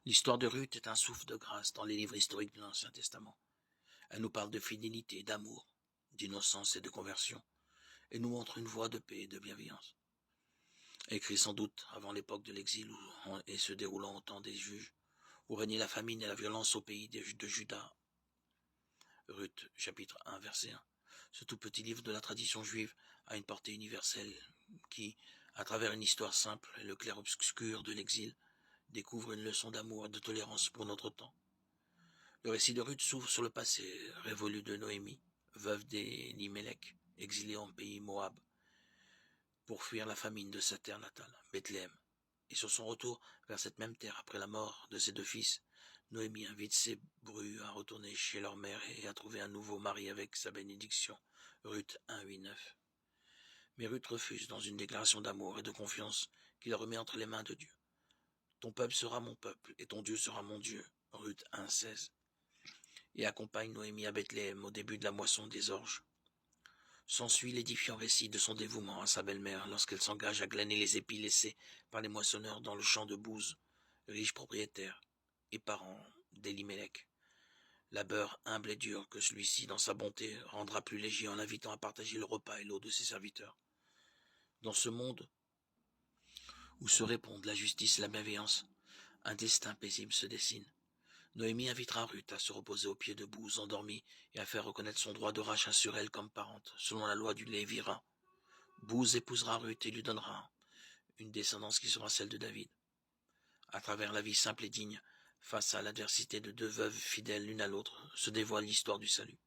L'histoire de Ruth est un souffle de grâce dans les livres historiques de l'Ancien Testament. Elle nous parle de fidélité, d'amour, d'innocence et de conversion, et nous montre une voie de paix et de bienveillance. Écrit sans doute avant l'époque de l'exil et se déroulant au temps des juges, où régnait la famine et la violence au pays de Juda. Ruth, chapitre 1, verset 1. Ce tout petit livre de la tradition juive a une portée universelle qui, à travers une histoire simple et le clair-obscur de l'exil, découvre une leçon d'amour et de tolérance pour notre temps. Le récit de Ruth s'ouvre sur le passé révolu de Noémie, veuve d'Elimelech, exilée en pays Moab, pour fuir la famine de sa terre natale, Bethléem. Et sur son retour vers cette même terre après la mort de ses deux fils, Noémie invite ses brus à retourner chez leur mère et à trouver un nouveau mari avec sa bénédiction. Ruth 1, 8, 9. Mais Ruth refuse dans une déclaration d'amour et de confiance qu'il remet entre les mains de Dieu. Ton peuple sera mon peuple et ton Dieu sera mon Dieu. Ruth 1, 16. Et accompagne Noémie à Bethléem au début de la moisson des orges. S'ensuit l'édifiant récit de son dévouement à sa belle-mère lorsqu'elle s'engage à glaner les épis laissés par les moissonneurs dans le champ de Bouze, riche propriétaire et parent d'Elimelech. Labeur humble et dur que celui-ci, dans sa bonté, rendra plus léger en l'invitant à partager le repas et l'eau de ses serviteurs. Dans ce monde où se répondent la justice et la bienveillance, un destin paisible se dessine. Noémie invitera Ruth à se reposer aux pieds de Bouze endormie et à faire reconnaître son droit de rachat sur elle comme parente, selon la loi du Lévirin. Bouze épousera Ruth et lui donnera une descendance qui sera celle de David. À travers la vie simple et digne, face à l'adversité de deux veuves fidèles l'une à l'autre, se dévoile l'histoire du salut.